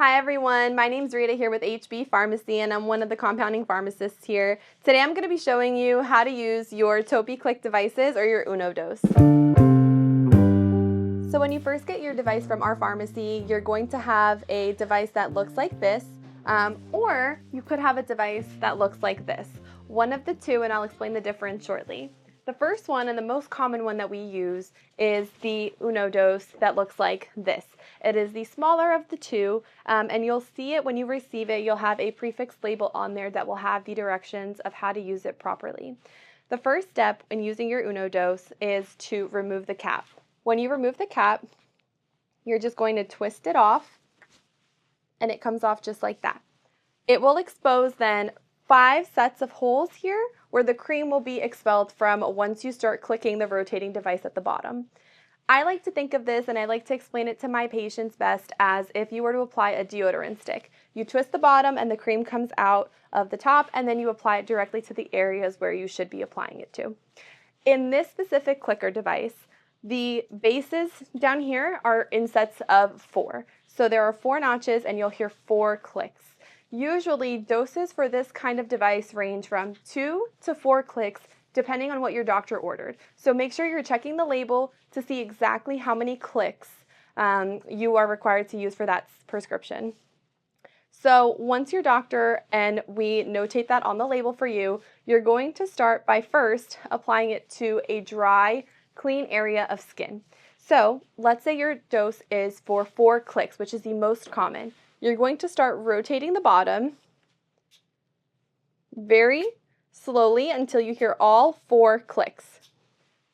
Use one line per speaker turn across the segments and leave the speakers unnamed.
Hi everyone, my name's Rita here with HB Pharmacy and I'm one of the compounding pharmacists here. Today I'm going to be showing you how to use your Topi-Click devices or your Uno dose. So when you first get your device from our pharmacy, you're going to have a device that looks like this, or you could have a device that looks like this. One of the two, and I'll explain the difference shortly. The first one and the most common one that we use is the Uno dose that looks like this. It is the smaller of the two, and you'll see it when you receive it. You'll have a prefix label on there that will have the directions of how to use it properly. The first step in using your Uno dose is to remove the cap. When you remove the cap, you're just going to twist it off, and it comes off just like that. It will expose then 5 sets of holes here where the cream will be expelled from once you start clicking the rotating device at the bottom. I like to think of this, and I like to explain it to my patients best, as if you were to apply a deodorant stick. You twist the bottom and the cream comes out of the top, and then you apply it directly to the areas where you should be applying it to. In this specific clicker device, the bases down here are in sets of 4. So there are 4 notches and you'll hear 4 clicks. Usually doses for this kind of device range from 2 to 4 clicks depending on what your doctor ordered. So make sure you're checking the label to see exactly how many clicks you are required to use for that prescription. So once your doctor, and we notate that on the label for you, you're going to start by first applying it to a dry, clean area of skin. So let's say your dose is for 4 clicks, which is the most common. You're going to start rotating the bottom very slowly until you hear all 4 clicks.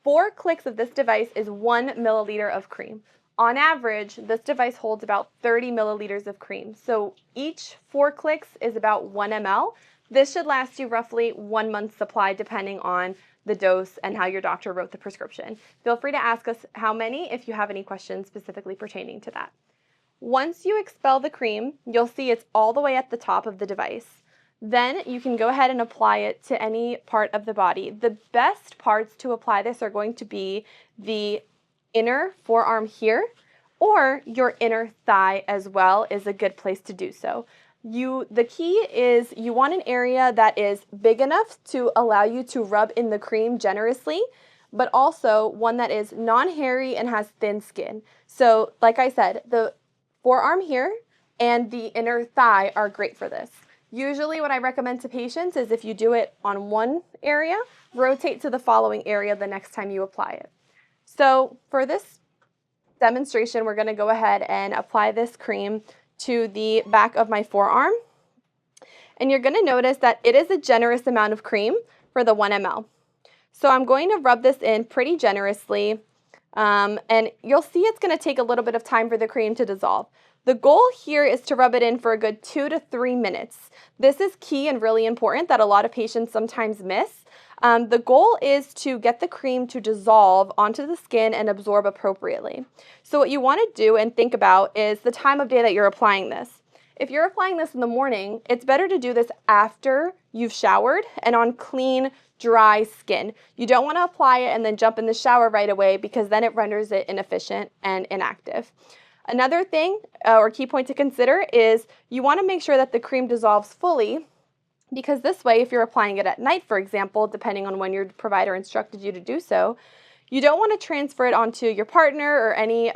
4 clicks of this device is 1 milliliter of cream. On average, this device holds about 30 milliliters of cream. So each 4 clicks is about 1 ml. This should last you roughly 1 month's supply depending on the dose and how your doctor wrote the prescription. Feel free to ask us how many if you have any questions specifically pertaining to that. Once you expel the cream, you'll see it's all the way at the top of the device. Then you can go ahead and apply it to any part of the body. The best parts to apply this are going to be the inner forearm here, or your inner thigh as well is a good place to do so. The key is you want an area that is big enough to allow you to rub in the cream generously, but also one that is non-hairy and has thin skin. So like I said, the forearm here and the inner thigh are great for this. Usually what I recommend to patients is if you do it on one area, rotate to the following area the next time you apply it. So for this demonstration, we're going to go ahead and apply this cream to the back of my forearm. And you're going to notice that it is a generous amount of cream for the 1 ml. So I'm going to rub this in pretty generously, and you'll see it's going to take a little bit of time for the cream to dissolve. The goal here is to rub it in for a good 2 to 3 minutes. This is key and really important that a lot of patients sometimes miss. The goal is to get the cream to dissolve onto the skin and absorb appropriately. So what you want to do and think about is the time of day that you're applying this. If you're applying this in the morning, it's better to do this after you've showered and on clean, dry skin. You don't want to apply it and then jump in the shower right away because then it renders it inefficient and inactive. Another thing or key point to consider is you want to make sure that the cream dissolves fully, because this way, if you're applying it at night, for example, depending on when your provider instructed you to do so, you don't want to transfer it onto your partner or any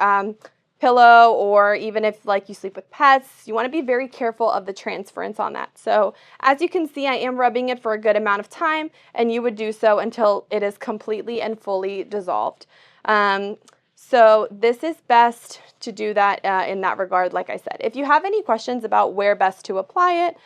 pillow, or even if like you sleep with pets, you want to be very careful of the transference on that. So as you can see, I am rubbing it for a good amount of time, and you would do so until it is completely and fully dissolved. So this is best to do that in that regard, like I said. If you have any questions about where best to apply it,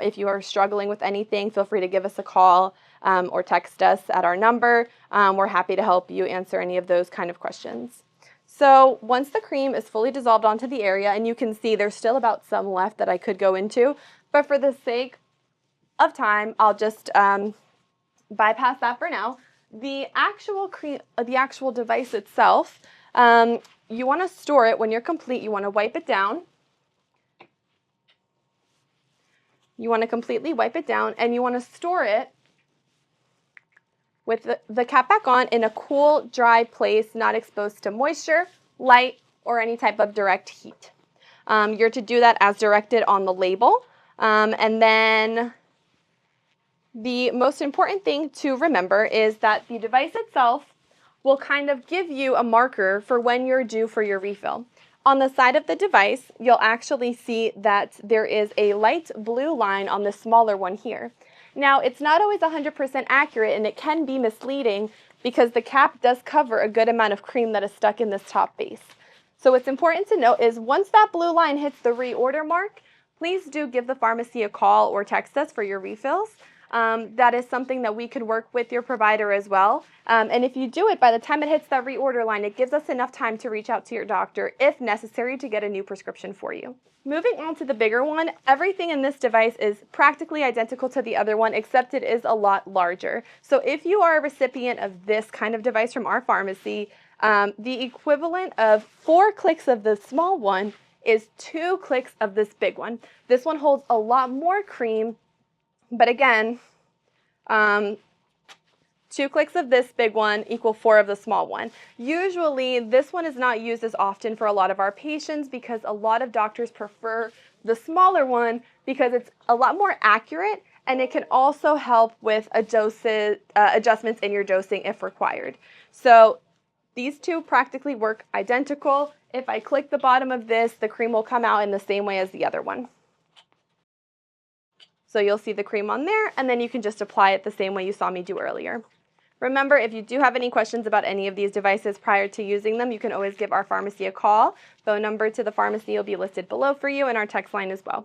if you are struggling with anything, feel free to give us a call or text us at our number. We're happy to help you answer any of those kind of questions. So once the cream is fully dissolved onto the area, and you can see there's still about some left that I could go into, but for the sake of time, I'll just bypass that for now. The actual device itself, you want to store it when you're complete. You want to wipe it down. You want to completely wipe it down, and you want to store it with the cap back on in a cool, dry place, not exposed to moisture, light, or any type of direct heat. You're to do that as directed on the label. And then the most important thing to remember is that the device itself will kind of give you a marker for when you're due for your refill. On the side of the device, you'll actually see that there is a light blue line on the smaller one here. Now, it's not always 100% accurate, and it can be misleading because the cap does cover a good amount of cream that is stuck in this top base. So what's important to note is once that blue line hits the reorder mark, please do give the pharmacy a call or text us for your refills. That is something that we could work with your provider as well. And if you do it, by the time it hits that reorder line, it gives us enough time to reach out to your doctor if necessary to get a new prescription for you. Moving on to the bigger one, everything in this device is practically identical to the other one, except it is a lot larger. So if you are a recipient of this kind of device from our pharmacy, the equivalent of 4 clicks of the small one is 2 clicks of this big one. This one holds a lot more cream, but again, 2 clicks of this big one equal 4 of the small one. Usually, this one is not used as often for a lot of our patients because a lot of doctors prefer the smaller one because it's a lot more accurate, and it can also help with adjustments in your dosing if required. So these two practically work identical. If I click the bottom of this, the cream will come out in the same way as the other one. So you'll see the cream on there, and then you can just apply it the same way you saw me do earlier. Remember, if you do have any questions about any of these devices prior to using them, you can always give our pharmacy a call. Phone number to the pharmacy will be listed below for you, and our text line as well.